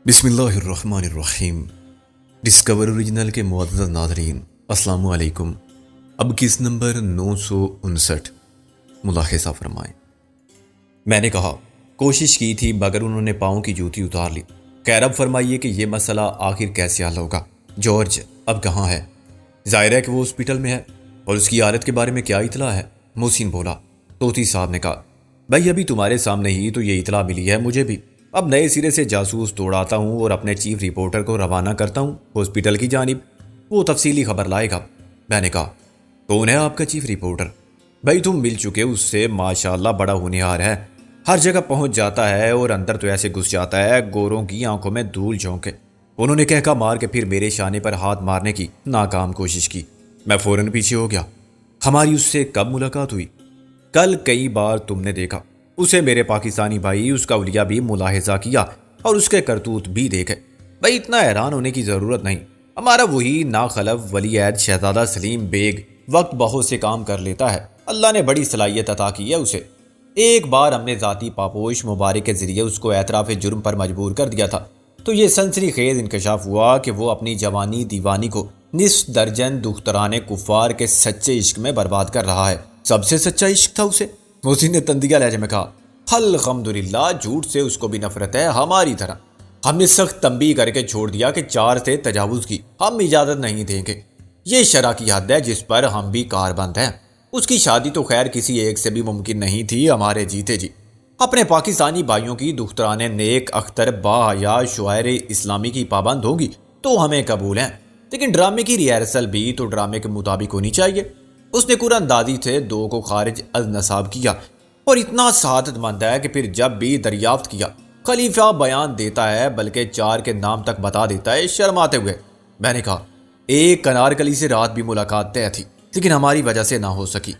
بسم اللہ الرحمن الرحیم۔ ڈسکور اوریجنل کے معزز ناظرین، السلام علیکم۔ اب کس نمبر 959 ملاحظہ فرمائیں۔ میں نے کہا کوشش کی تھی مگر انہوں نے پاؤں کی جوتی اتار لی۔ خیر اب فرمائیے کہ یہ مسئلہ آخر کیسے حل ہوگا؟ جارج اب کہاں ہے؟ ظاہر ہے کہ وہ ہاسپٹل میں ہے، اور اس کی حالت کے بارے میں کیا اطلاع ہے؟ محسن بولا۔ طوطی صاحب نے کہا بھائی ابھی تمہارے سامنے ہی تو یہ اطلاع ملی ہے مجھے بھی۔ اب نئے سرے سے جاسوس توڑاتا ہوں اور اپنے چیف رپورٹر کو روانہ کرتا ہوں ہاسپٹل کی جانب، وہ تفصیلی خبر لائے گا۔ میں نے کہا کون ہے آپ کا چیف رپورٹر؟ بھائی تم مل چکے اس سے، ماشاءاللہ بڑا ہونہار ہے، ہر جگہ پہنچ جاتا ہے اور اندر تو ایسے گھس جاتا ہے گوروں کی آنکھوں میں دھول جھونکے۔ انہوں نے کہہ مار کے پھر میرے شانے پر ہاتھ مارنے کی ناکام کوشش کی۔ میں فوراً پیچھے ہو گیا۔ ہماری اس سے کب ملاقات ہوئی؟ کل کئی بار تم نے دیکھا اسے، میرے پاکستانی بھائی، اس کا اولیاء بھی ملاحظہ کیا اور اس کے کرتوت بھی دیکھے۔ بھائی اتنا حیران ہونے کی ضرورت نہیں، ہمارا وہی ناخلف ولی عہد شہزادہ سلیم بیگ وقت بہت سے کام کر لیتا ہے، اللہ نے بڑی صلاحیت عطا کی ہے اسے۔ ایک بار ہم نے ذاتی پاپوش مبارک کے ذریعے اس کو اعتراف جرم پر مجبور کر دیا تھا، تو یہ سنسنی خیز انکشاف ہوا کہ وہ اپنی جوانی دیوانی کو نصف درجن دختران کفار کے سچے عشق میں برباد کر رہا ہے۔ سب سے سچا عشق تھا اسے، محسن نے تندیہ لہجے میں کہا۔ الحمدللہ جھوٹ سے اس کو بھی نفرت ہے ہماری طرح۔ ہم نے سخت تنبیہ کر کے چھوڑ دیا کہ 4 سے تجاوز کی ہم اجازت نہیں دیں گے، یہ شرع کی حد ہے جس پر ہم بھی کاربند ہیں۔ اس کی شادی تو خیر کسی ایک سے بھی ممکن نہیں تھی ہمارے جیتے جی۔ اپنے پاکستانی بھائیوں کی دختران نیک اختر باحیا شعائر اسلامی کی پابند ہوگی تو ہمیں قبول ہیں، لیکن ڈرامے کی ریہرسل بھی تو ڈرامے کے مطابق ہونی چاہیے۔ اس نے قرآن دادی سے 2 کو خارج از نصاب کیا، اور اتنا سعادت مند ہے کہ پھر جب بھی دریافت کیا خلیفہ بیان دیتا ہے، بلکہ 4 کے نام تک بتا دیتا ہے شرماتے ہوئے۔ میں نے کہا ایک انارکلی سے رات بھی ملاقات طے تھی لیکن ہماری وجہ سے نہ ہو سکی،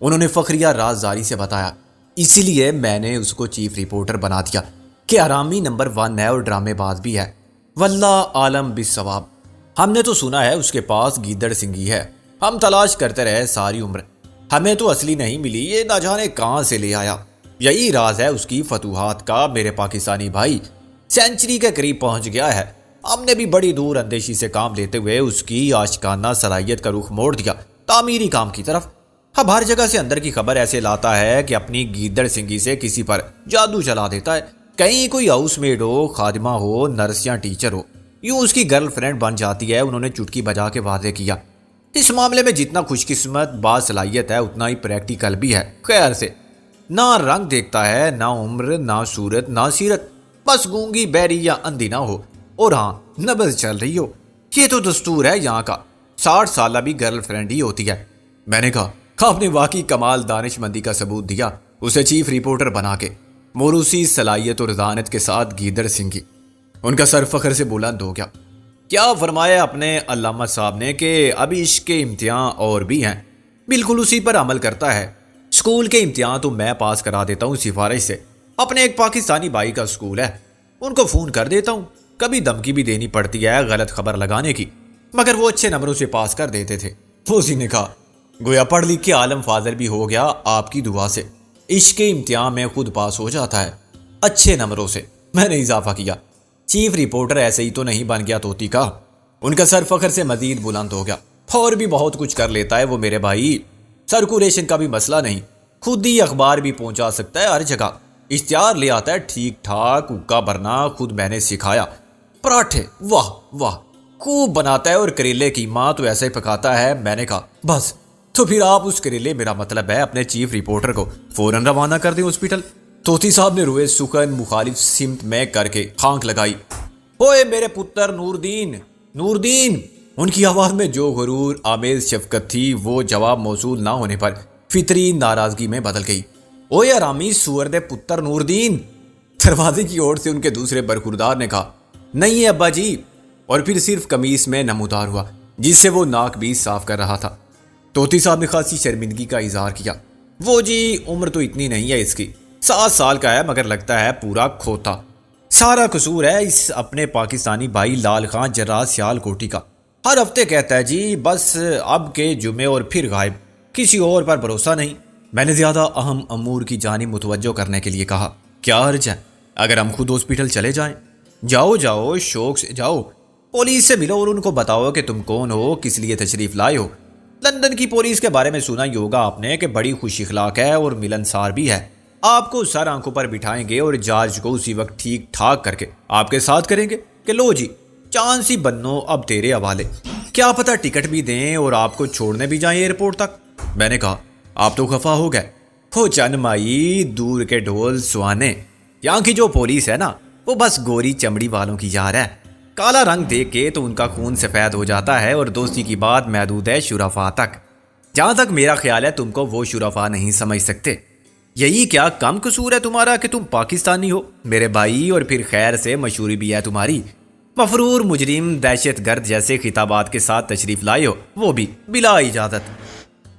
انہوں نے فخریہ رازداری سے بتایا۔ اسی لیے میں نے اس کو چیف رپورٹر بنا دیا کہ حرامی نمبر 1 ہے اور ڈرامے باز بھی ہے۔ واللہ عالم بالصواب۔ ہم نے تو سنا ہے اس کے پاس گیدڑ سنگھی ہے، ہم تلاش کرتے رہے ساری عمر، ہمیں تو اصلی نہیں ملی، یہ نہ جانے کہاں سے لے آیا۔ یہی راز ہے اس کی فتوحات کا۔ میرے پاکستانی بھائی سینچری کے قریب پہنچ گیا ہے۔ ہم نے بھی بڑی دور اندیشی سے کام لیتے ہوئے اس کی عاشقانہ صلاحیت کا رخ موڑ دیا تعمیری کام کی طرف۔ اب ہر جگہ سے اندر کی خبر ایسے لاتا ہے کہ اپنی گیدڑ سنگھی سے کسی پر جادو چلا دیتا ہے، کہیں کوئی ہاؤس میڈ ہو، خادمہ ہو، نرس یا ٹیچر ہو، یوں اس کی گرل فرینڈ بن جاتی ہے۔ انہوں نے چٹکی بجا کے واضح کیا۔ اس معاملے میں جتنا خوش قسمت باصلاحیت ہے اتنا ہی پریکٹیکل بھی ہے۔ خیر سے نہ رنگ دیکھتا ہے، نہ عمر، نہ صورت، نہ سیرت، بس گونگی بہری یا اندھی نہ ہو اور ہاں نبض چل رہی ہو۔ یہ تو دستور ہے یہاں کا، 60 سالہ بھی گرل فرینڈ ہی ہوتی ہے۔ میں نے کہا آپ نے واقعی کمال دانش مندی کا ثبوت دیا، اسے چیف رپورٹر بنا کے، موروثی صلاحیت اور ذہانت کے ساتھ گیدڑ سنگھی۔ ان کا سر فخر سے بلند ہو گیا۔ کیا فرمایا اپنے علامہ صاحب نے کہ ابھی عشق کے امتحان اور بھی ہیں، بالکل اسی پر عمل کرتا ہے۔ اسکول کے امتحان تو میں پاس کرا دیتا ہوں سفارش سے، اپنے ایک پاکستانی بھائی کا اسکول ہے، ان کو فون کر دیتا ہوں، کبھی دھمکی بھی دینی پڑتی ہے غلط خبر لگانے کی، مگر وہ اچھے نمبروں سے پاس کر دیتے تھے۔ اسی نے کہا گویا پڑھ لکھ کے عالم فاضل بھی ہو گیا آپ کی دعا سے، عشق کے امتحان میں خود پاس ہو جاتا ہے اچھے نمبروں سے۔ میں نے اضافہ کیا چیف رپورٹر ایسے ہی تو نہیں بن گیا طوطی کا۔ ان کا سر فخر سے مزید بلند ہو گیا۔ اور بھی بہت کچھ کر لیتا ہے وہ میرے بھائی، سرکولیشن کا بھی مسئلہ نہیں، خود ہی اخبار بھی پہنچا سکتا ہے ہر جگہ، اشتہار لے آتا ہے ٹھیک ٹھاک، حقہ بھرنا خود میں نے سکھایا، پراٹھے واہ واہ خوب بناتا ہے، اور کریلے کی ماں تو ایسے پکاتا ہے۔ میں نے کہا بس تو پھر آپ اس کریلے، میرا مطلب ہے اپنے چیف رپورٹر کو فوراً روانہ کر دیں ہاسپٹل۔ طوطی صاحب نے روئے سخن مخالف سمت میں کر کے کھانک لگائی۔ اوئے میرے پتر نوردین، نوردین! ان کی آواز میں جو غرور آمیز شفقت تھی وہ جواب موصول نہ ہونے پر فطری ناراضگی میں بدل گئی۔ اوئے آرامی سور دے پتر نوردین! دروازے کی اوٹ سے ان کے دوسرے برخوردار نے کہا نہیں ہے ابا جی، اور پھر صرف قمیص میں نمودار ہوا جس سے وہ ناک بھی صاف کر رہا تھا۔ طوطی صاحب نے خاصی شرمندگی کا اظہار کیا۔ وہ جی عمر تو اتنی نہیں ہے اس کی، 7 سال کا ہے، مگر لگتا ہے پورا کھوتا۔ سارا قصور ہے اس اپنے پاکستانی بھائی لال خان جرار سیال کوٹی کا، ہر ہفتے کہتا ہے جی بس اب کے جمعے اور پھر غائب، کسی اور پر بھروسہ نہیں۔ میں نے زیادہ اہم امور کی جانب متوجہ کرنے کے لیے کہا کیا حرج ہے اگر ہم خود ہاسپٹل چلے جائیں؟ جاؤ جاؤ شوق سے جاؤ، پولیس سے ملو اور ان کو بتاؤ کہ تم کون ہو، کس لیے تشریف لائے ہو۔ لندن کی پولیس کے بارے میں سنا ہی ہوگا آپ نے کہ بڑی خوش اخلاق ہے اور ملنسار بھی ہے۔ آپ کو سر آنکھوں پر بٹھائیں گے اور جارج کو اسی وقت ٹھیک ٹھاک کر کے آپ کے ساتھ کریں گے کہ لو جی چاند سی بنو اب تیرے حوالے، کیا پتہ ٹکٹ بھی دیں اور آپ کو چھوڑنے بھی جائیں ایئرپورٹ تک۔ میں نے کہا آپ تو خفا ہو گئے ہو چند مائی، دور کے ڈھول سوانے، یہاں کی جو پولیس ہے نا وہ بس گوری چمڑی والوں کی یار ہے، کالا رنگ دیکھ کے تو ان کا خون سفید ہو جاتا ہے، اور دوستی کی بات محدود ہے شرفا تک۔ جہاں تک میرا خیال ہے تم کو وہ شرفا نہیں سمجھ سکتے۔ یہی کیا کم قصور ہے تمہارا کہ تم پاکستانی ہو میرے بھائی، اور پھر خیر سے مشہوری بھی ہے تمہاری، مفرور مجرم دہشت گرد جیسے خطابات کے ساتھ تشریف لائے ہو، وہ بھی بلا اجازت۔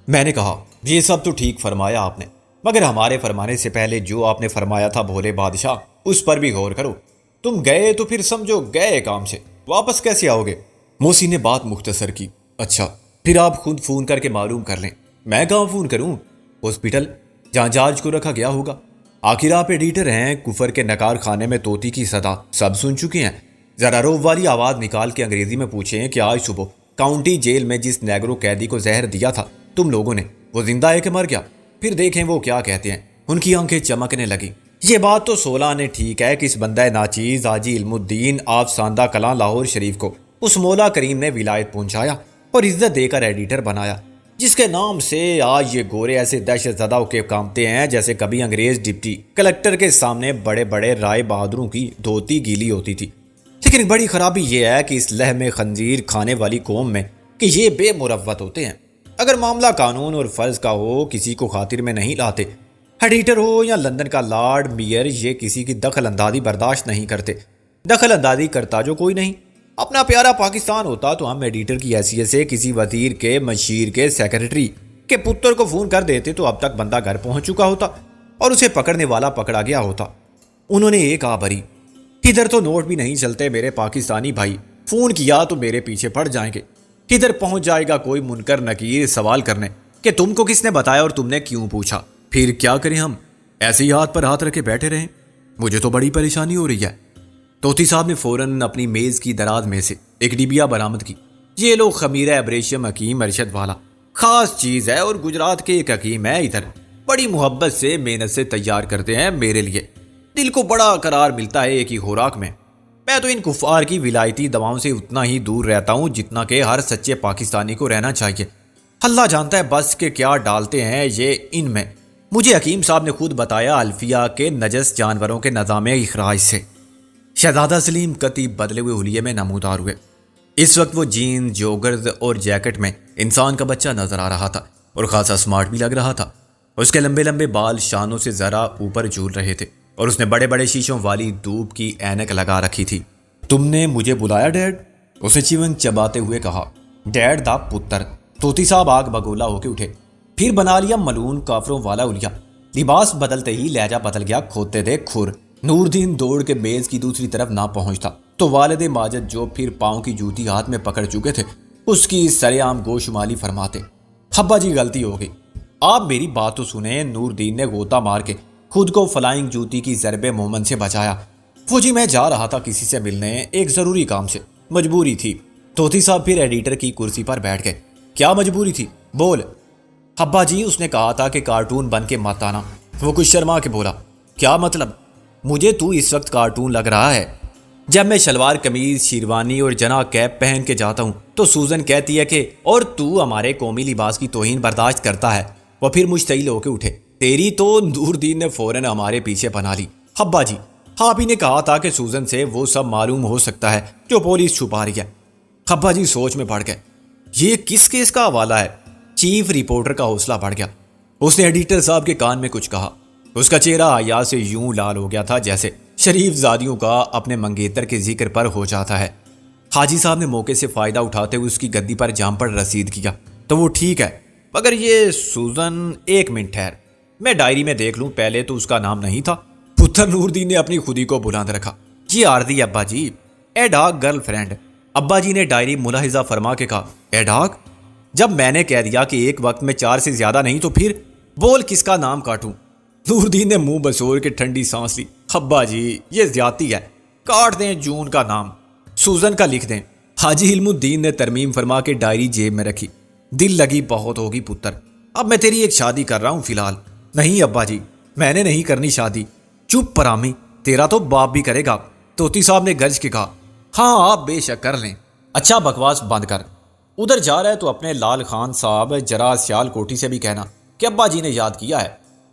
میں نے کہا یہ سب تو ٹھیک فرمایا آپ نے، مگر ہمارے فرمانے سے پہلے جو آپ نے فرمایا تھا بھولے بادشاہ، اس پر بھی غور کرو۔ تم گئے تو پھر سمجھو گئے کام سے، واپس کیسے آؤ گے؟ موسی نے بات مختصر کی۔ اچھا پھر آپ خود فون کر کے معلوم کر لیں۔ میں کہاں فون کروں؟ ہاسپٹل جہاں جارج کو رکھا گیا ہوگا۔ آخر آپ ایڈیٹر ہیں، کفر کے نکار خانے میں طوطی کی صدا سب سن چکے ہیں۔ ذرا روب والی آواز نکال کے انگریزی میں پوچھیں کہ آج صبح کاؤنٹی جیل میں جس نیگرو قیدی کو زہر دیا تھا تم لوگوں نے، وہ زندہ ہے کہ مر گیا؟ پھر دیکھیں وہ کیا کہتے ہیں۔ ان کی آنکھیں چمکنے لگیں۔ یہ بات تو 16 نے ٹھیک ہے کہ اس بندہ ناچیز حاجی علم الدین آپ ساندہ کلاں لاہور شریف کو اس مولا کریم نے ولایت پہنچایا اور عزت دے کر ایڈیٹر بنایا، جس کے نام سے آج یہ گورے ایسے دہشت زدہ کے کامتے ہیں جیسے کبھی انگریز ڈپٹی کلکٹر کے سامنے بڑے بڑے رائے بہادروں کی دھوتی گیلی ہوتی تھی۔ لیکن بڑی خرابی یہ ہے کہ اس لحم خنزیر کھانے والی قوم میں کہ یہ بے مروت ہوتے ہیں۔ اگر معاملہ قانون اور فرض کا ہو کسی کو خاطر میں نہیں لاتے۔ ایڈیٹر ہو یا لندن کا لارڈ میئر، یہ کسی کی دخل اندازی برداشت نہیں کرتے۔ دخل اندازی کرتا جو کوئی نہیں۔ اپنا پیارا پاکستان ہوتا تو ہم ایڈیٹر کی حیثیت سے کسی وزیر کے، مشیر کے، سیکرٹری کے پتر کو فون کر دیتے تو اب تک بندہ گھر پہنچ چکا ہوتا اور اسے پکڑنے والا پکڑا گیا ہوتا۔ انہوں نے ایک بھری، ادھر تو نوٹ بھی نہیں چلتے میرے پاکستانی بھائی، فون کیا تو میرے پیچھے پڑ جائیں گے۔ ادھر پہنچ جائے گا کوئی منکر نکیر سوال کرنے کہ تم کو کس نے بتایا اور تم نے کیوں پوچھا۔ پھر کیا کریں ہم؟ ایسے ہی ہاتھ پر ہاتھ رکھے بیٹھے رہیں؟ مجھے تو بڑی پریشانی ہو رہی ہے۔ طوطی صاحب نے فوراً اپنی میز کی دراز میں سے ایک ڈبیا برآمد کی۔ یہ لو خمیرہ ابریشم حکیم ارشد والا، خاص چیز ہے اور گجرات کے ایک حکیم ہے ادھر، بڑی محبت سے محنت سے تیار کرتے ہیں میرے لیے، دل کو بڑا قرار ملتا ہے ایک ہی خوراک میں۔ میں تو ان کفار کی ولایتی دواؤں سے اتنا ہی دور رہتا ہوں جتنا کہ ہر سچے پاکستانی کو رہنا چاہیے۔ اللہ جانتا ہے بس کہ کیا ڈالتے ہیں یہ ان میں۔ مجھے حکیم صاحب نے خود بتایا الفیہ کے نجس جانوروں کے نظام اخراج سے۔ شہزادہ سلیم قطعی بدلے ہوئے حلیے میں نمودار ہوئے۔ اس وقت وہ جین، جوگرز اور جیکٹ میں انسان کا بچہ نظر آ رہا تھا اور خاصا سمارٹ بھی لگ رہا تھا۔ اس کے لمبے لمبے بال شانوں سے ذرا اوپر جھول رہے تھے اور اس نے بڑے بڑے شیشوں والی دھوپ کی اینک لگا رکھی تھی۔ تم نے مجھے بلایا ڈیڈ؟ اسے چیون چباتے ہوئے کہا۔ ڈیڈ دا پتر، طوطی صاحب آگ بگولا ہو کے اٹھے۔ پھر بنا لیا ملون کافروں والا اولیا۔ لباس بدلتے ہی لہجہ بدل گیا، کھوتے تھے کھر۔ نور دین دوڑ کے میز کی دوسری طرف نہ پہنچتا تو والد ماجد جو پھر پاؤں کی جوتی ہاتھ میں پکڑ چکے تھے اس کی سر عام گوشمالی فرماتے، ابا جی غلطی ہو گئی، آپ میری بات تو سنیں۔ نور دین نے غوطہ مار کے خود کو فلائنگ جوتی کی ضرب مومن سے بچایا۔ وہ جی میں جا رہا تھا کسی سے ملنے، ایک ضروری کام سے، مجبوری تھی۔ طوطی صاحب پھر ایڈیٹر کی کرسی پر بیٹھ گئے۔ کیا مجبوری تھی؟ بول۔ ابا جی اس نے کہا تھا کہ کارٹون بن کے مت آنا۔ وہ کچھ شرما کے بولا۔ کیا مطلب؟ مجھے تو اس وقت کارٹون لگ رہا ہے۔ جب میں شلوار قمیض، شیروانی اور جنا کیپ پہن کے جاتا ہوں تو سوزن کہتی ہے کہ اور تو ہمارے قومی لباس کی توہین برداشت کرتا ہے۔ وہ پھر مشتعل ہو کے اٹھے۔ تیری تو نور دین نے فوراً ہمارے پیچھے بنا لی۔ ابا جی آپ ہی نے کہا تھا کہ سوزن سے وہ سب معلوم ہو سکتا ہے جو پولیس چھپا رہی ہے۔ ابا جی سوچ میں پڑ گئے، یہ کس کیس کا حوالہ ہے؟ چیف رپورٹر کا حوصلہ بڑھ گیا۔ اس نے ایڈیٹر صاحب کے کان میں کچھ کہا۔ اس کا چہرہ حیا سے یوں لال ہو گیا تھا جیسے شریف زادیوں کا اپنے منگیتر کے ذکر پر ہو جاتا ہے۔ حاجی صاحب نے موقع سے فائدہ اٹھاتے ہوئے اس کی گدی پر جام پر رسید کیا۔ تو وہ ٹھیک ہے، مگر یہ سوزن، ایک منٹ ٹھہر، میں ڈائری میں دیکھ لوں، پہلے تو اس کا نام نہیں تھا۔ پتر نور دین نے اپنی خودی کو بلند رکھا۔ یہ عارضی ابا جی، ایڈاک گرل فرینڈ۔ ابا جی نے ڈائری ملاحظہ فرما کے کہا، ایڈاک؟ جب میں نے کہہ دیا کہ ایک وقت میں 4 سے زیادہ نہیں تو پھر بول کس کا نام کاٹوں؟ نور دین نے منہ بسور کے ٹھنڈی سانس لی۔ ابا جی یہ زیادتی ہے، کاٹ دیں جون کا نام، سوزن کا لکھ دیں۔ حاجی علم الدین نے ترمیم فرما کے ڈائری جیب میں رکھی۔ دل لگی بہت ہوگی پتر، اب میں تیری ایک شادی کر رہا ہوں فی الحال۔ نہیں ابا جی، میں نے نہیں کرنی شادی۔ چپ پرامی، تیرا تو باپ بھی کرے گا، توتی صاحب نے گرج کے کہا۔ ہاں آپ بے شک کر لیں۔ اچھا بکواس بند کر، ادھر جا رہا ہے تو اپنے لال خان صاحب جرا سیال کوٹھی سے بھی کہنا کہ ابا جی نے یاد کیا ہے۔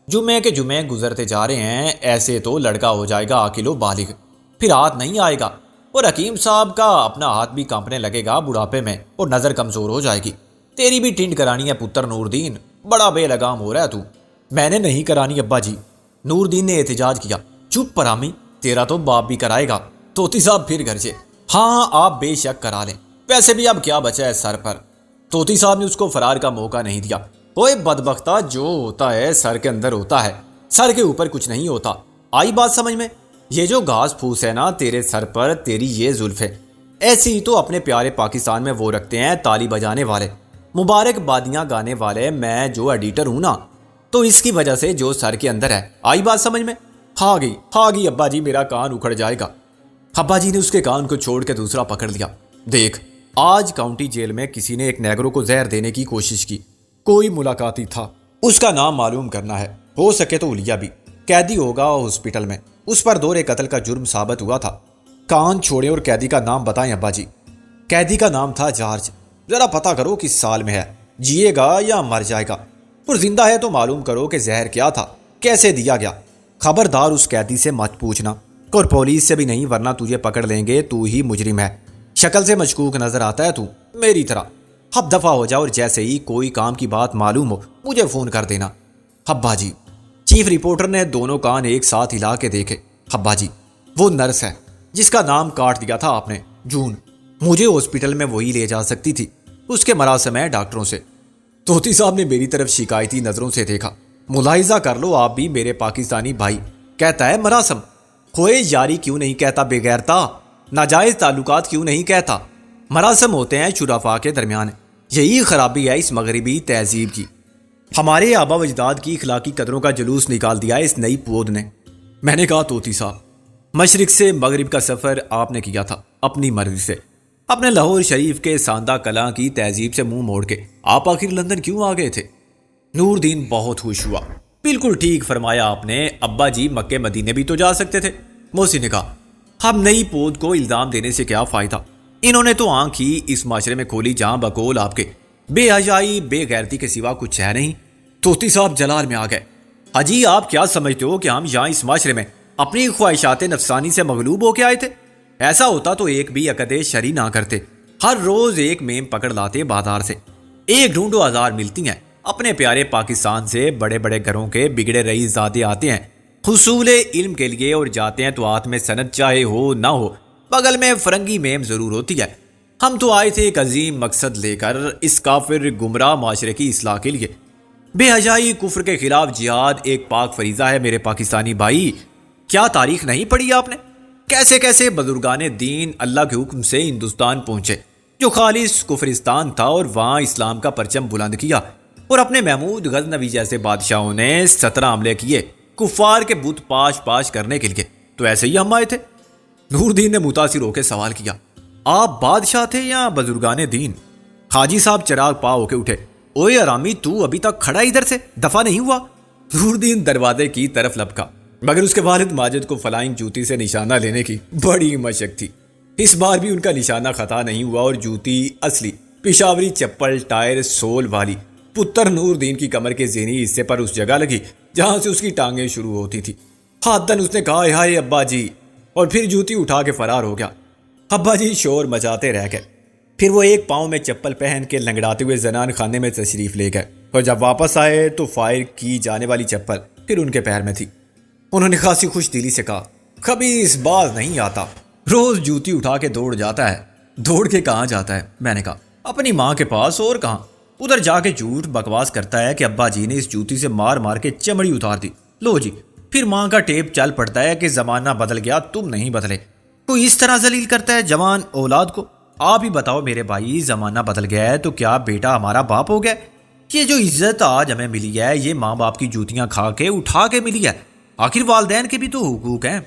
جمعے کے جمعے گزرتے جا رہے ہیں، ایسے تو لڑکا ہو جائے گا عاقل و بالغ، پھر ہاتھ نہیں آئے گا، اور حکیم صاحب کا اپنا ہاتھ بھی کانپنے لگے گا بڑھاپے میں، اور نظر کمزور ہو جائے گی۔ تیری بھی ٹنڈ کرانی ہے پتر نور دین، بڑا بے لگام ہو رہا ہے تو۔ میں نے نہیں کرانی ابا جی، نور دین نے احتجاج کیا۔ چپ پرامی، تیرا تو باپ بھی کرائے گا۔ توتی صاحب پھر گھر سے، ہاں آپ بے شک کرا لیں، ویسے بھی اب کیا بچا ہے سر پر۔ توتی صاحب نے اس کو فرار کا موقع نہیں دیا۔ اوے بدبختہ، جو ہوتا ہے سر کے اندر ہوتا ہے، سر کے اوپر کچھ نہیں ہوتا۔ آئی بات سمجھ میں؟ یہ جو گھاس پھوس ہے نا تیرے سر پر، تیری یہ زلفیں، ایسی ہی تو اپنے پیارے پاکستان میں وہ رکھتے ہیں تالی بجانے والے، مبارک بادیاں گانے والے۔ میں جو ایڈیٹر ہوں نا، تو اس کی وجہ سے جو سر کے اندر ہے۔ آئی بات سمجھ میں؟ ہاں گئی ابا جی، میرا کان اکھڑ جائے گا۔ ابا جی نے اس کے کان کو چھوڑ کے دوسرا پکڑ لیا۔ دیکھ، آج کاؤنٹی جیل میں کسی نے ایک نیگرو کو زہر دینے کی کوشش کی، کوئی ملاقاتی تھا، اس کا نام معلوم کرنا ہے، ہو سکے تو اولیا بھی، قیدی ہوگا ہاسپٹل میں، اس پر دور قتل کا جرم ثابت ہوا تھا۔ کان چھوڑیں اور قیدی کا نام بتائیں ابا جی۔ قیدی کا نام تھا جارج۔ ذرا پتہ کرو کس سال میں ہے، جیے گا یا مر جائے گا، اور زندہ ہے تو معلوم کرو کہ زہر کیا تھا، کیسے دیا گیا۔ خبردار اس قیدی سے مت پوچھنا، اور پولیس سے بھی نہیں، ورنہ تجھے پکڑ لیں گے، تو ہی مجرم ہے۔ شکل سے مشکوک نظر آتا ہے تو، میری طرح۔ اب دفعہ ہو جا، اور جیسے ہی کوئی کام کی بات معلوم ہو مجھے فون کر دینا۔ ابا جی۔ چیف رپورٹر نے دونوں کان ایک ساتھ ہلا کے دیکھے۔ ابا جی، وہ نرس ہے جس کا نام کاٹ دیا تھا آپ نے، جون، مجھے ہاسپٹل میں وہی لے جا سکتی تھی، اس کے مراسم ہے ڈاکٹروں سے۔ توتی صاحب نے میری طرف شکایتی نظروں سے دیکھا۔ ملاحظہ کر لو آپ بھی میرے پاکستانی بھائی، کہتا ہے مراسم، کھوئے یاری کیوں نہیں کہتا بے غیرتا، ناجائز تعلقات کیوں نہیں کہتا۔ مراسم ہوتے ہیں شرفاء کے درمیان، یہی خرابی ہے اس مغربی تہذیب کی۔ ہمارے آبا و اجداد کی اخلاقی قدروں کا جلوس نکال دیا ہے اس نئی پود نے۔ میں نے کہا توتی صاحب، مشرق سے مغرب کا سفر آپ نے کیا تھا اپنی مرضی سے، اپنے لاہور شریف کے ساندہ کلاں کی تہذیب سے منہ موڑ کے، آپ آخر لندن کیوں آ گئے تھے؟ نور دین بہت خوش ہوا۔ بالکل ٹھیک فرمایا آپ نے ابا جی، مکے مدینے بھی تو جا سکتے تھے۔ محسن نے کہا، ہم نئی پود کو الزام دینے سے کیا فائدہ، انہوں نے تو آنکھ ہی اس معاشرے میں کھولی جہاں بقول آپ کے بے حیائی بے غیرتی کے سوا کچھ ہے نہیں۔ توتی صاحب جلال میں آ گئے۔ حاجی، آپ کیا سمجھتے ہو کہ ہم یہاں اس معاشرے میں اپنی خواہشات نفسانی سے مغلوب ہو کے آئے تھے؟ ایسا ہوتا تو ایک بھی عقد شرعی نہ کرتے، ہر روز ایک میم پکڑ لاتے بازار سے، ایک ڈھونڈو ہزار ملتی ہیں۔ اپنے پیارے پاکستان سے بڑے بڑے گھروں کے بگڑے رئیس زادے آتے ہیں حصول علم کے لیے، اور جاتے ہیں تو ہاتھ میں سند چاہے ہو نہ ہو، بغل میں فرنگی میم ضرور ہوتی ہے۔ ہم تو آئے تھے ایک عظیم مقصد لے کر، اس کافر گمراہ معاشرے کی اصلاح کے لیے۔ بے حیائی کفر کے خلاف جہاد ایک پاک فریضہ ہے میرے پاکستانی بھائی۔ کیا تاریخ نہیں پڑھی آپ نے؟ کیسے کیسے بزرگان دین اللہ کے حکم سے ہندوستان پہنچے، جو خالص کفرستان تھا، اور وہاں اسلام کا پرچم بلند کیا، اور اپنے محمود غزنوی جیسے بادشاہوں نے 17 حملے کیے کفار کے بت پاش کرنے کے لیے۔ تو ایسے ہی ہم آئے تھے۔ نور دین نے متاثر ہو کے سوال کیا، آپ بادشاہ تھے یا بزرگان دین؟ حاجی صاحب چراغ پا ہو کے اٹھے۔ اوے ارامی، تو ابھی تک کھڑا ادھر سے دفع نہیں ہوا؟ نور دین دروازے کی طرف لپکا، مگر اس کے والد ماجد کو فلائنگ جوتی سے نشانہ لینے کی بڑی مشق تھی۔ اس بار بھی ان کا نشانہ خطا نہیں ہوا، اور جوتی اصلی پشاوری چپل ٹائر سول والی پتر نور دین کی کمر کے ذہنی حصے پر اس جگہ لگی جہاں سے اس کی ٹانگیں شروع ہوتی تھی۔ ہاتھن اس نے کہا، ہائے ابا جی، اور پھر جوتی اٹھا کے فرار ہو گیا۔ ابا جی شور مچاتے رہ گئے۔ پھر وہ ایک پاؤں میں چپل پہن کے لنگڑاتے ہوئے زنان خانے میں تشریف لے گئے، اور جب واپس آئے تو فائر کی جانے والی چپل پھر ان کے پیر میں تھی۔ انہوں نے خاصی خوش دلی سے کہا، کبھی اس باز نہیں آتا، روز جوتی اٹھا کے دوڑ جاتا ہے۔ دوڑ کے کہاں جاتا ہے؟ میں نے کہا، اپنی ماں کے پاس، اور کہاں؟ ادھر جا کے جھوٹ بکواس کرتا ہے کہ ابا جی نے اس جوتی سے مار مار کے چمڑی اتار دی۔ لو جی، پھر ماں کا ٹیپ چل پڑتا ہے کہ زمانہ بدل گیا، تم نہیں بدلے۔ کوئی اس طرح ذلیل کرتا ہے جوان اولاد کو؟ آپ ہی بتاؤ میرے بھائی، زمانہ بدل گیا ہے تو کیا بیٹا ہمارا باپ ہو گیا؟ یہ جو عزت آج ہمیں ملی ہے، یہ ماں باپ کی جوتیاں کھا کے اٹھا کے ملی ہے۔ آخر والدین کے بھی تو حقوق ہیں۔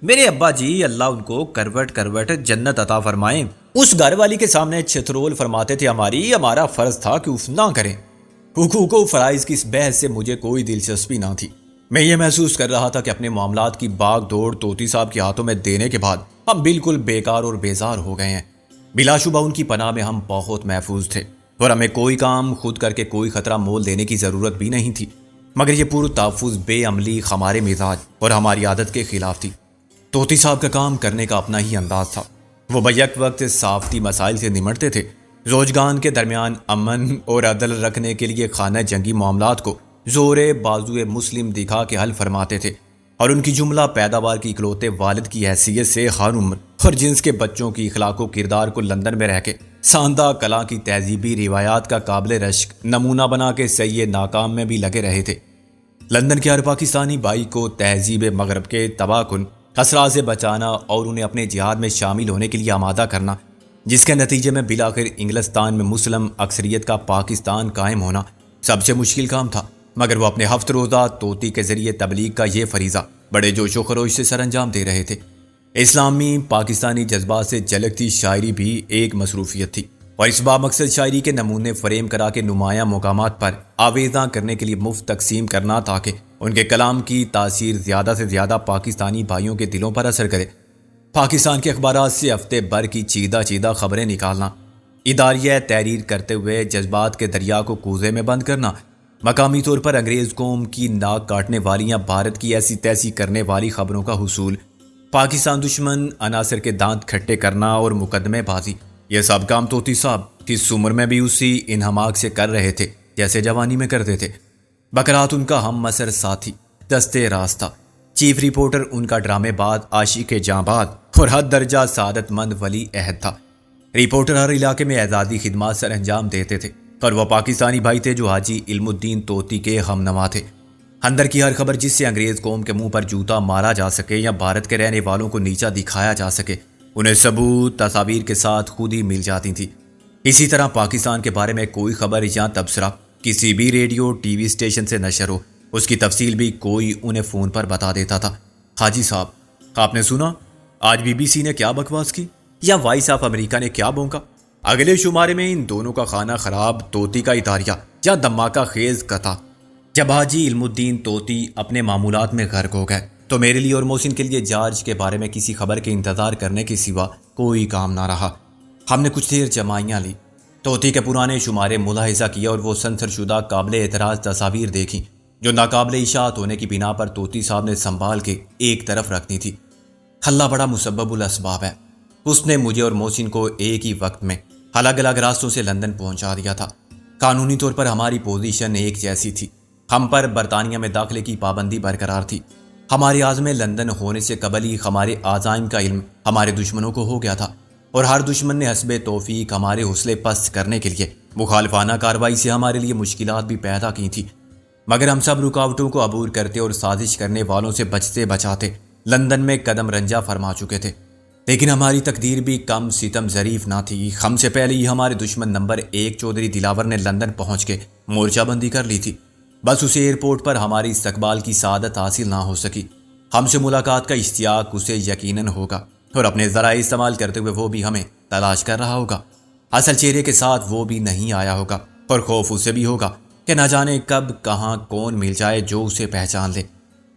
میرے ابا جی اللہ ان کو کروٹ کروٹ جنت عطا فرمائیں، اس گھر والی کے سامنے چھترول فرماتے تھے ہمارا فرض تھا کہ اف نہ کریں۔ حقوق و فرائض کی اس بحث سے مجھے کوئی دلچسپی نہ تھی۔ میں یہ محسوس کر رہا تھا کہ اپنے معاملات کی باغ دوڑ طوطی صاحب کے ہاتھوں میں دینے کے بعد ہم بالکل بیکار اور بیزار ہو گئے ہیں۔ بلا شبہ ان کی پناہ میں ہم بہت محفوظ تھے اور ہمیں کوئی کام خود کر کے کوئی خطرہ مول دینے کی ضرورت بھی نہیں تھی، مگر یہ پور تحفظ بے عملی ہمارے مزاج اور ہماری عادت کے خلاف تھی۔ طوطی صاحب کا کام کرنے کا اپنا ہی انداز تھا۔ وہ بیک وقت صافتی مسائل سے نمٹتے تھے، زوجگان کے درمیان امن اور عدل رکھنے کے لیے خانہ جنگی معاملات کو زور بازو مسلم دکھا کے حل فرماتے تھے، اور ان کی جملہ پیداوار کی اکلوتے والد کی حیثیت سے ہر عمر اور جنس کے بچوں کی اخلاق و کردار کو لندن میں رہ کے ساندہ کلا کی تہذیبی روایات کا قابل رشک نمونہ بنا کے سعی ناکام میں بھی لگے رہے تھے۔ لندن کے ہر پاکستانی بھائی کو تہذیب مغرب کے تباہ کن اثرات سے بچانا اور انہیں اپنے جہاد میں شامل ہونے کے لیے آمادہ کرنا، جس کے نتیجے میں بالآخر انگلستان میں مسلم اکثریت کا پاکستان قائم ہونا سب سے مشکل کام تھا، مگر وہ اپنے ہفت روزہ طوطی کے ذریعے تبلیغ کا یہ فریضہ بڑے جوش و خروش سے سر انجام دے رہے تھے۔ اسلامی پاکستانی جذبات سے جھلکتی شاعری بھی ایک مصروفیت تھی، اور اس بامقصد شاعری کے نمونے فریم کرا کے نمایاں مقامات پر آویزاں کرنے کے لیے مفت تقسیم کرنا تاکہ ان کے کلام کی تاثیر زیادہ سے زیادہ پاکستانی بھائیوں کے دلوں پر اثر کرے۔ پاکستان کے اخبارات سے ہفتے بھر کی چیدہ خبریں نکالنا، اداریہ تحریر کرتے ہوئے جذبات کے دریا کو کوزے میں بند کرنا، مقامی طور پر انگریز قوم کی ناک کاٹنے والی یا بھارت کی ایسی تیسی کرنے والی خبروں کا حصول، پاکستان دشمن عناصر کے دانت کھٹے کرنا اور مقدمے بازی، یہ سب کام طوطی صاحب کس عمر میں بھی اسی انہماک سے کر رہے تھے جیسے جوانی میں کرتے تھے۔ بکرات ان کا ہم مسر ساتھی، دستے راستہ، چیف رپورٹر ان کا ڈرامے بعد عاشق جاں بعد اور حد درجہ سعادت مند ولی عہد تھا۔ رپورٹر ہر علاقے میں اعزازی خدمات سر انجام دیتے تھے، اور وہ پاکستانی بھائی تھے جو حاجی علم الدین طوطی کے ہم نوا تھے۔ اندر کی ہر خبر جس سے انگریز قوم کے منہ پر جوتا مارا جا سکے یا بھارت کے رہنے والوں کو نیچا دکھایا جا سکے، انہیں ثبوت تصاویر کے ساتھ خود ہی مل جاتی تھی۔ اسی طرح پاکستان کے بارے میں کوئی خبر یا تبصرہ کسی بھی ریڈیو ٹی وی اسٹیشن سے نشر ہو، اس کی تفصیل بھی کوئی انہیں فون پر بتا دیتا تھا۔ حاجی صاحب، آپ نے سنا آج بی بی سی نے کیا بکواس کی، یا وائس آف امریکہ نے کیا بونکا؟ اگلے شمارے میں ان دونوں کا خانہ خراب طوطی کا اداریہ یا دھماکہ خیز کتھا۔ جب حاجی علم الدین طوطی اپنے معمولات میں غرق ہو گئے تو میرے لیے اور محسن کے لیے جارج کے بارے میں کسی خبر کے انتظار کرنے کے سوا کوئی کام نہ رہا۔ ہم نے کچھ دیر جمائیاں لی، طوطی کے پرانے شمارے ملاحظہ کیا اور وہ سنسر شدہ قابل اعتراض تصاویر دیکھی جو ناقابل اشاعت ہونے کی بنا پر طوطی صاحب نے سنبھال کے ایک طرف رکھنی تھی۔ اللہ بڑا مسبب الاسباب ہے، اس نے مجھے اور محسن کو ایک ہی وقت میں الگ الگ راستوں سے لندن پہنچا دیا تھا۔ قانونی طور پر ہماری پوزیشن ایک جیسی تھی، ہم پر برطانیہ میں داخلے کی پابندی برقرار تھی۔ ہمارے عازم لندن ہونے سے قبل ہی ہمارے عزائم کا علم ہمارے دشمنوں کو ہو گیا تھا، اور ہر دشمن نے حسب توفیق ہمارے حوصلے پست کرنے کے لیے مخالفانہ کارروائی سے ہمارے لیے مشکلات بھی پیدا کی تھی، مگر ہم سب رکاوٹوں کو عبور کرتے اور سازش کرنے والوں سے بچتے بچاتے لندن میں قدم رنجہ فرما چکے تھے۔ لیکن ہماری تقدیر بھی کم ستم ظریف نہ تھی، ہم سے پہلے ہی ہمارے دشمن نمبر 1 چودھری دلاور نے لندن پہنچ کے مورچہ بندی کر لی تھی۔ بس اسے ایئرپورٹ پر ہماری استقبال کی سعادت حاصل نہ ہو سکی۔ ہم سے ملاقات کا اشتیاق اسے یقیناً ہوگا، اور اپنے ذرائع استعمال کرتے ہوئے وہ بھی ہمیں تلاش کر رہا ہوگا۔ اصل چہرے کے ساتھ وہ بھی نہیں آیا ہوگا، اور خوف اسے بھی ہوگا کہ نہ جانے کب کہاں کون مل جائے جو اسے پہچان لے۔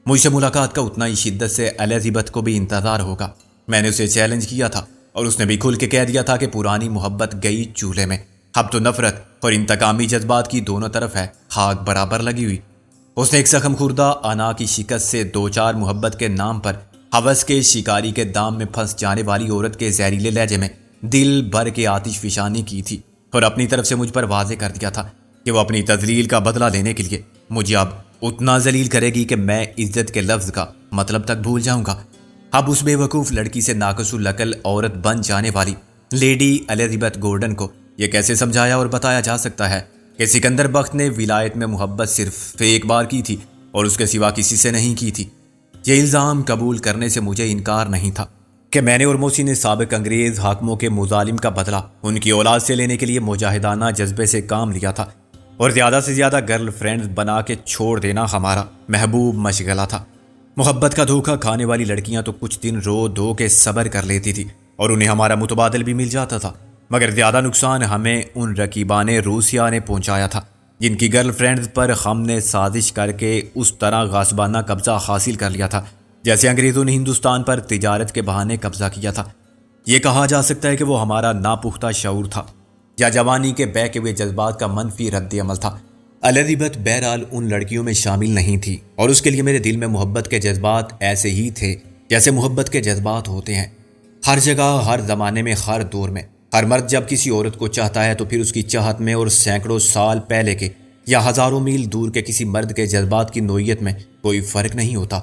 مجھ سے ملاقات کا اتنا ہی شدت سے الزبتھ کو بھی انتظار ہوگا۔ میں نے اسے چیلنج کیا تھا، اور اس نے بھی کھل کے کہہ دیا تھا کہ پرانی محبت گئی چولہے میں، اب تو نفرت اور انتقامی جذبات کی دونوں طرف ہے خاک برابر لگی ہوئی۔ اس نے ایک زخم خوردہ انا کی شکست سے 2-4 محبت کے نام پر ہوس کے شکاری کے دام میں پھنس جانے والی عورت کے زہریلے لہجے میں دل بھر کے آتش فشانی کی تھی، اور اپنی طرف سے مجھ پر واضح کر دیا تھا کہ وہ اپنی تذلیل کا بدلہ لینے کے لیے مجھے اب اتنا ذلیل کرے گی کہ میں عزت کے لفظ کا مطلب تک بھول جاؤں گا۔ اب اس بے وقوف لڑکی سے ناقص العقل عورت بن جانے والی لیڈی الزبتھ گورڈن کو یہ کیسے سمجھایا اور بتایا جا سکتا ہے کہ سکندر بخت نے ولایت میں محبت صرف ایک بار کی تھی اور اس کے سوا کسی سے نہیں کی تھی؟ یہ الزام قبول کرنے سے مجھے انکار نہیں تھا کہ میں نے اور محسن نے سابق انگریز حاکموں کے مظالم کا بدلہ ان کی اولاد سے لینے کے لیے مجاہدانہ جذبے سے کام لیا تھا، اور زیادہ سے زیادہ گرل فرینڈز بنا کے چھوڑ دینا ہمارا محبوب مشغلہ تھا۔ محبت کا دھوکہ کھانے والی لڑکیاں تو کچھ دن رو دھو کے صبر کر لیتی تھی اور انہیں ہمارا متبادل بھی مل جاتا تھا، مگر زیادہ نقصان ہمیں ان رقیبان روسیا نے پہنچایا تھا جن کی گرل فرینڈز پر ہم نے سازش کر کے اس طرح غاصبانہ قبضہ حاصل کر لیا تھا جیسے انگریزوں نے ہندوستان پر تجارت کے بہانے قبضہ کیا تھا۔ یہ کہا جا سکتا ہے کہ وہ ہمارا ناپختہ شعور تھا یا جوانی کے بہکے ہوئے جذبات کا منفی رد عمل تھا۔ الزبتھ بہرحال ان لڑکیوں میں شامل نہیں تھی اور اس کے لیے میرے دل میں محبت کے جذبات ایسے ہی تھے جیسے محبت کے جذبات ہوتے ہیں۔ ہر جگہ، ہر زمانے میں، ہر دور میں ہر مرد جب کسی عورت کو چاہتا ہے تو پھر اس کی چاہت میں اور سینکڑوں سال پہلے کے یا ہزاروں میل دور کے کسی مرد کے جذبات کی نوعیت میں کوئی فرق نہیں ہوتا،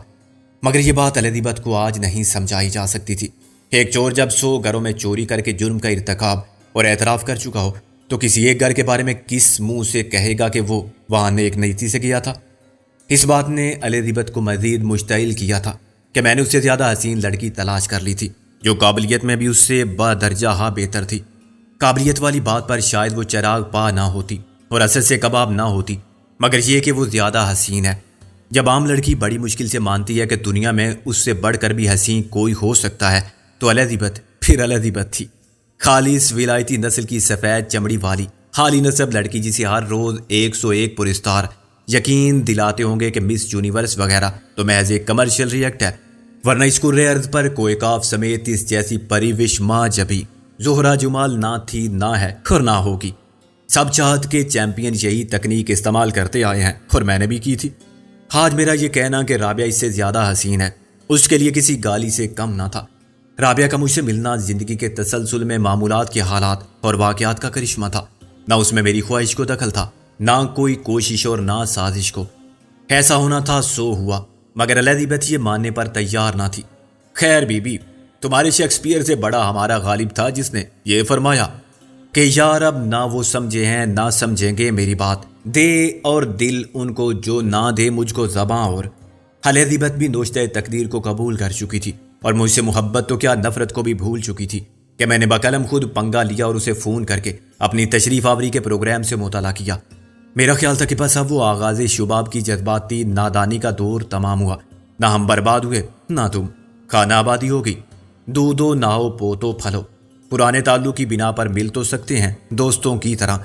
مگر یہ بات الزبتھ کو آج نہیں سمجھائی جا سکتی تھی۔ ایک چور جب 100 گھروں میں چوری کر کے جرم کا ارتکاب اور اعتراف کر چکا ہو تو کسی ایک گھر کے بارے میں کس منہ سے کہے گا کہ وہ وہاں نیک نیتی سے گیا تھا؟ اس بات نے الزبتھ کو مزید مشتعل کیا تھا کہ میں نے اس سے زیادہ حسین لڑکی تلاش کر لی تھی جو قابلیت میں بھی اس سے بدرجہ بہتر تھی۔ قابلیت والی بات پر شاید وہ چراغ پا نہ ہوتی اور اثر سے کباب نہ ہوتی، مگر یہ کہ وہ زیادہ حسین ہے۔ جب عام لڑکی بڑی مشکل سے مانتی ہے کہ دنیا میں اس سے بڑھ کر بھی حسین کوئی ہو سکتا ہے تو الزبتھ پھر الزبتھ تھی، خالص ولایتی نسل کی سفید چمڑی والی حالی نسب لڑکی جسے ہر روز 101 پرستار یقین دلاتے ہوں گے کہ مس یونیورس وغیرہ تو محض ایک کمرشل ریئیکٹ ہے، ورنہ اس کرۂ ارض پر کوئی کاف سمیت اس جیسی پریوش ماں جبھی زہرا جمال نہ تھی، نہ ہے اور نہ ہوگی۔ سب چاہت کے چیمپئن یہی تکنیک استعمال کرتے آئے ہیں اور میں نے بھی کی تھی۔ آج میرا یہ کہنا کہ رابعہ اس سے زیادہ حسین ہے اس کے لیے کسی گالی سے کم نہ تھا۔ رابعہ کا مجھ سے ملنا زندگی کے تسلسل میں معمولات کے حالات اور واقعات کا کرشمہ تھا، نہ اس میں میری خواہش کو دخل تھا، نہ کوئی کوشش اور نہ سازش کو۔ ایسا ہونا تھا سو ہوا، مگر الزبتھ یہ ماننے پر تیار نہ تھی۔ خیر بی بی، تمہارے شیکسپیئر سے بڑا ہمارا غالب تھا جس نے یہ فرمایا کہ یار اب نہ وہ سمجھے ہیں نہ سمجھیں گے میری بات، دے اور دل ان کو جو نہ دے مجھ کو زباں اور۔ الزبتھ بھی نوشتہ تقدیر کو قبول کر چکی تھی اور مجھ سے محبت تو کیا نفرت کو بھی بھول چکی تھی کہ میں نے بقلم خود پنگا لیا اور اسے فون کر کے اپنی تشریف آوری کے پروگرام سے مطالعہ کیا۔ میرا خیال تھا کہ بس اب وہ آغاز شباب کی جذباتی نادانی کا دور تمام ہوا، نہ ہم برباد ہوئے نہ تم، خانہ آبادی ہوگی، دودو ناؤ پوتو پھلو، پرانے تعلق کی بنا پر مل تو سکتے ہیں دوستوں کی طرح۔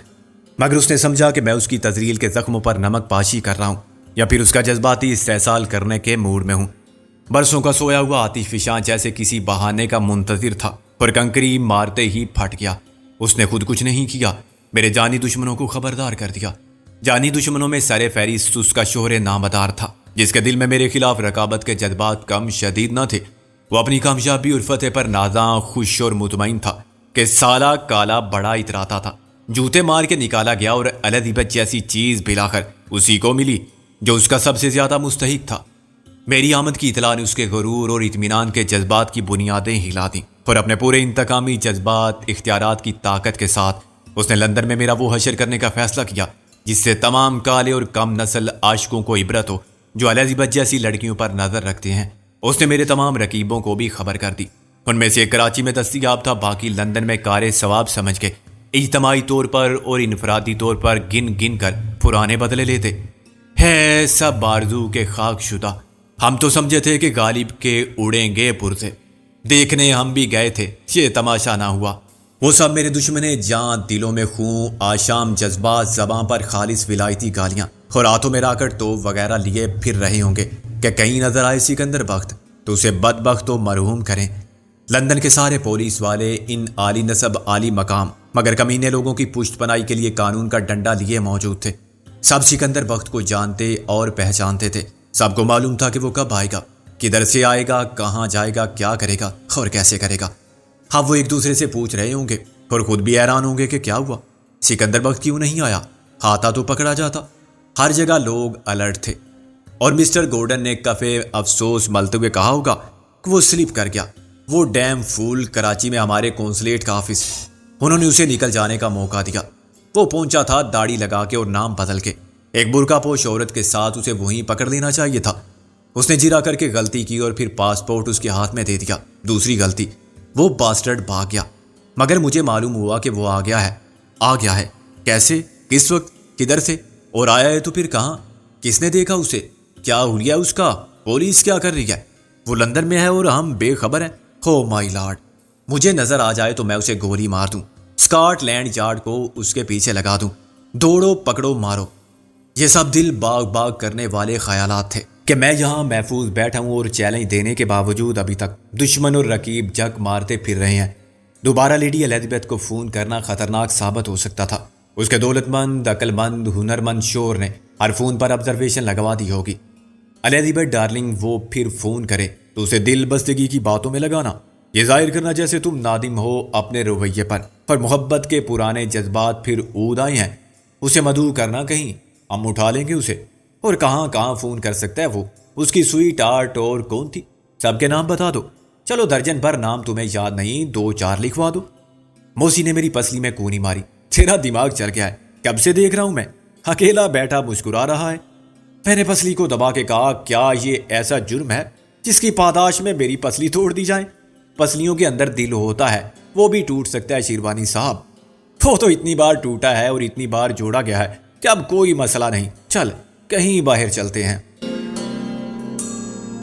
مگر اس نے سمجھا کہ میں اس کی تزریل کے زخموں پر نمک پاشی کر رہا ہوں یا پھر اس کا جذباتی استحصال کرنے کے موڈ میں ہوں۔ برسوں کا سویا ہوا آتش فشاں جیسے کسی بہانے کا منتظر تھا اور کنکری مارتے ہی پھٹ گیا۔ اس نے خود کچھ نہیں کیا، میرے جانی دشمنوں کو خبردار کر دیا۔ جانی دشمنوں میں سر فہرست اس کا شوہر نامدار تھا جس کے دل میں میرے خلاف رقابت کے جذبات کم شدید نہ تھے۔ وہ اپنی کامیابی اور فتح پر نازاں، خوش اور مطمئن تھا کہ سالہ کالا بڑا اتراتا تھا۔ جوتے مار کے نکالا گیا اور الزبتھ جیسی چیز بلاخر اسی کو ملی جو اس کا سب سے زیادہ مستحق تھا۔ میری آمد کی اطلاع نے اس کے غرور اور اطمینان کے جذبات کی بنیادیں ہلا دیں اور اپنے پورے انتقامی جذبات اختیارات کی طاقت کے ساتھ اس نے لندن میں میرا وہ حشر کرنے کا فیصلہ کیا جس سے تمام کالے اور کم نسل عاشقوں کو عبرت ہو جو الزبتھ جیسی لڑکیوں پر نظر رکھتے ہیں۔ اس نے میرے تمام رقیبوں کو بھی خبر کر دی، ان میں سے ایک کراچی میں دستیاب تھا، باقی لندن میں کار ثواب سمجھ کے اجتماعی طور پر اور انفرادی طور پر گن گن کر پرانے بدلے لیتے۔ ہے سب بارزو کے خاک شدہ، ہم تو سمجھے تھے کہ غالب کے اڑیں گے پرزے، دیکھنے ہم بھی گئے تھے، یہ تماشا نہ ہوا۔ وہ سب میرے دشمن جان، دلوں میں خون، آشام جذبات، زباں پر خالص ولایتی گالیاں اور ہاتھوں میں راکٹ تو وغیرہ لیے پھر رہے ہوں گے کہ کہیں نظر آئے سکندر بخت تو اسے بدبخت و مرحوم کریں۔ لندن کے سارے پولیس والے ان عالی نسب عالی مقام مگر کمینے لوگوں کی پشت پناہی کے لیے قانون کا ڈنڈا لیے موجود تھے۔ سب سکندر بخت کو جانتے اور پہچانتے تھے، سب کو معلوم تھا کہ وہ کب آئے گا، کدھر سے آئے گا، کہاں جائے گا، کیا کرے گا اور کیسے کرے گا۔ اب وہ ایک دوسرے سے پوچھ رہے ہوں گے اور خود بھی حیران ہوں گے کہ کیا ہوا، سکندر بخت کیوں نہیں آیا، آتا تو پکڑا جاتا۔ ہر جگہ لوگ الرٹ تھے اور مسٹر گورڈن نے کفے افسوس ملتے ہوئے کہا ہوگا کہ وہ سلپ کر گیا، وہ ڈیم فول کراچی میں ہمارے کونسلیٹ کا آفس، انہوں نے اسے نکل جانے کا موقع دیا۔ وہ پہنچا تھا داڑھی لگا کے اور نام بدل کے، ایک برقع پوش عورت کے ساتھ اسے وہیں پکڑ لینا چاہیے تھا۔ اس نے جرا کر کے غلطی کی اور پھر پاسپورٹ اس کے ہاتھ میں دے دیا۔ دوسری غلطی، وہ باسٹرڈ بھاگ گیا، مگر مجھے معلوم ہوا کہ وہ آ گیا ہے، کیسے، کس وقت، کدھر سے، اور آیا ہے تو پھر کہاں، کس نے دیکھا اسے، کیا ہولیا اس کا، پولیس کیا کر رہی ہے؟ وہ لندن میں ہے اور ہم بے خبر ہیں۔ ہو مائی لارڈ، مجھے نظر آ جائے تو میں اسے گولی مار دوں، اسکاٹ لینڈ یارڈ کو اس کے پیچھے لگا دوں، دوڑو پکڑو مارو۔ یہ سب دل باغ باغ کرنے والے خیالات تھے کہ میں یہاں محفوظ بیٹھا ہوں اور چیلنج دینے کے باوجود ابھی تک دشمن اور رقیب جگ مارتے پھر رہے ہیں۔ دوبارہ لیڈی ایلزابتھ کو فون کرنا خطرناک ثابت ہو سکتا تھا۔ اس کے دولت مند، عقل مند، ہنرمند شور نے ہر فون پر آبزرویشن لگوا دی ہوگی۔ ایلزابتھ ڈارلنگ، وہ پھر فون کرے تو اسے دل بستگی کی باتوں میں لگانا، یہ ظاہر کرنا جیسے تم نادم ہو اپنے رویے پر محبت کے پرانے جذبات پھر اود آئے ہیں، اسے مدعو کرنا کہیں ہم اٹھا لیں گے اسے۔ اور کہاں کہاں فون کر سکتا ہے وہ، اس کی سویٹ آرٹ اور کون تھی، سب کے نام بتا دو، چلو درجن بھر نام تمہیں یاد نہیں، 2-4 لکھوا دو۔ موسی نے میری پسلی میں کونی ماری، تیرا دماغ چل گیا ہے، کب سے دیکھ رہا ہوں میں، اکیلا بیٹھا مسکرا رہا ہے۔ میں نے پسلی کو دبا کے کہا، کیا یہ ایسا جرم ہے جس کی پاداش میں میری پسلی توڑ دی جائے؟ پسلیوں کے اندر دل ہوتا ہے، وہ بھی ٹوٹ سکتا ہے شیروانی صاحب، وہ تو اتنی بار ٹوٹا ہے اور اتنی بار جوڑا گیا ہے کہ اب کوئی مسئلہ نہیں، چل کہیں باہر چلتے ہیں۔